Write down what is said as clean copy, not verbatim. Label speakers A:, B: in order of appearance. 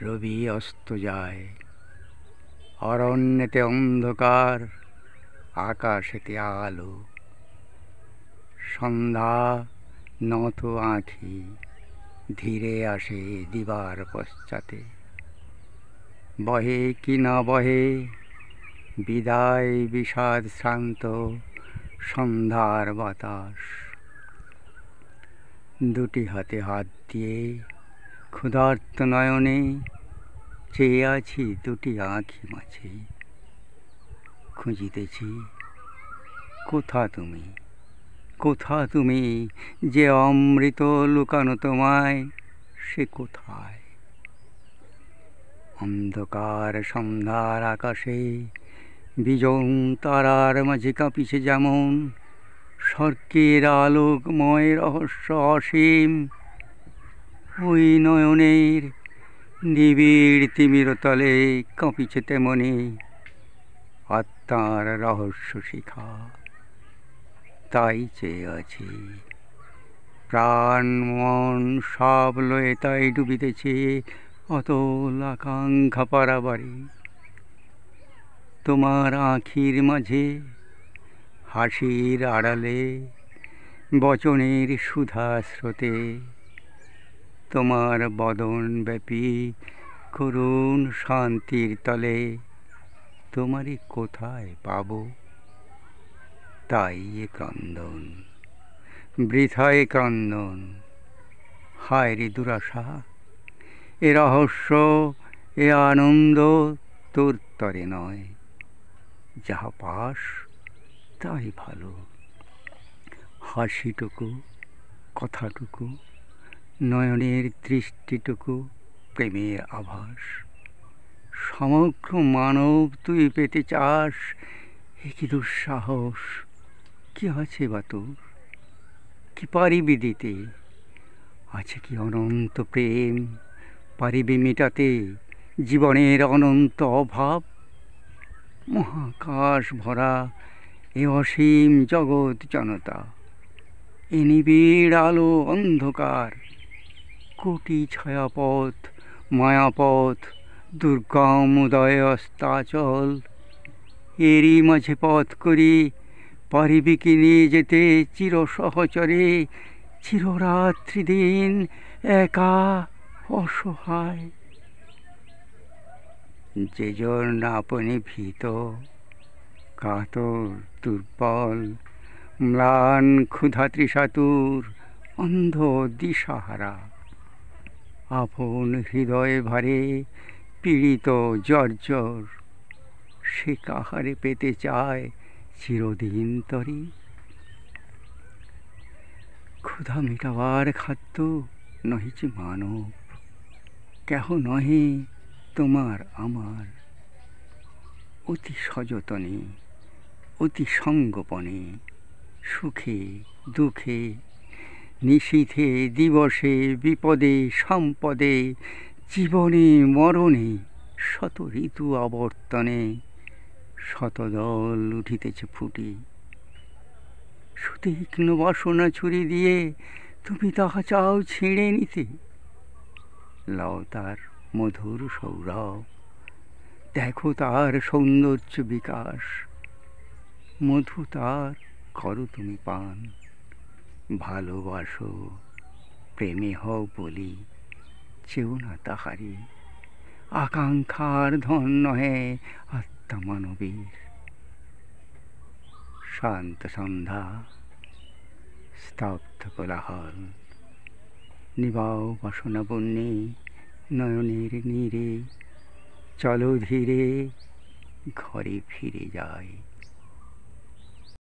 A: রবি অস্ত যায়, অরণ্যেতে অন্ধকার, আকাশেতে আলো। সন্ধ্যা নত আঁখি ধীরে আসে দিবার পশ্চাতে। বহে কি না বহে বিদায় বিষাদ শ্রান্ত সন্ধ্যার বাতাস। দুটি হাতে হাত দিয়ে ক্ষুধার্ত নয়নে চেয়ে আছি দুটি আঁখি মাঝে। খুঁজিতেছি কোথা তুমি, কোথা তুমি, যে অমৃত লুকানো তোমায় সে কোথায়? অন্ধকার সন্ধ্যার আকাশে বিজন তারার মাঝে কাঁপিছে যেমন স্বর্গের আলোকময় রহস্য অসীম। ওই নয়নের নিবিড় তিমিরতলে কাঁপিছে তেমনি আত্মার রহস্য শিখা। তাই চেয়ে আছি, প্রাণ মন সব লয়ে তাই ডুবিতেছে অতল আকাঙ্ক্ষা পারাবারে। তোমার আঁখির মাঝে হাসির আড়ালে বচনের সুধা স্রোতে তোমার বদন ব্যাপী করুণ শান্তির তলে তোমারই কোথায় পাব? তাই এ ক্রন্দন, বৃথায় ক্রন্দন। হায় রে দুরাশা, এ রহস্য, এ আনন্দ তোর তরে নয়। যাহা পাস তাই ভালো। হাসিটুকু, কথাটুকু, নয়নের দৃষ্টিটুকু প্রেমের আভাস। সমগ্র মানব তুই পেতে চাস, এ কি দুঃসাহস! কি আছে বা তোর, কি পারিবি দিতে? আছে কি অনন্ত প্রেম, পারিবি মেটাতে জীবনের অনন্ত অভাব? মহাকাশ ভরা এ অসীম জগৎ জনতা, এ নিবিড় আলো অন্ধকার, কোটি ছায়াপথ মায়াপথ দুর্গম উদয় অস্তাচল, এরই মাঝে পথ করি পারিবি কি নিয়ে যেতে চির সহচরে চিররাত্রি দিন একা অসহায়? যেজন আপনি ভীত, কাতর, দুর্বল, ম্লান, ক্ষুধা তৃষাতুর, অন্ধ দিশাহারা, আপন হৃদয়ে ভারে পীড়িত জর্জর, সে কাহারে পেতে চায় চিরদিন তরে? ক্ষুধা মেটাবার খাদ্য নহিছে মানব, কেহ নহে তোমার আমার। অতি সযতনে, অতি সঙ্গোপনে, সুখে দুঃখে, নিশীথে দিবসে, বিপদে সম্পদে, জীবনে মরণে, শত ঋতু আবর্তনে শতদল উঠিতেছে ফুটে। সুতীক্ষ্ণ বাসনা ছুরি দিয়ে তুমি তাহা চাও ছিঁড়ে নিতে। লও তার মধুর সৌরভ, দেখো তার সৌন্দর্য বিকাশ, মধু তার করো তুমি পান। ভালোবাসো, প্রেমে হও বলি, চেও না তাহারি। আকাঙ্ক্ষার ধন নহে আত্মা মানবীর। শান্ত সন্ধ্যা, স্তব্ধ কোলাহল, নিবাও বাসনা বন্যে নয়নের নীরে। চলো ধীরে ঘরে ফিরে যাই।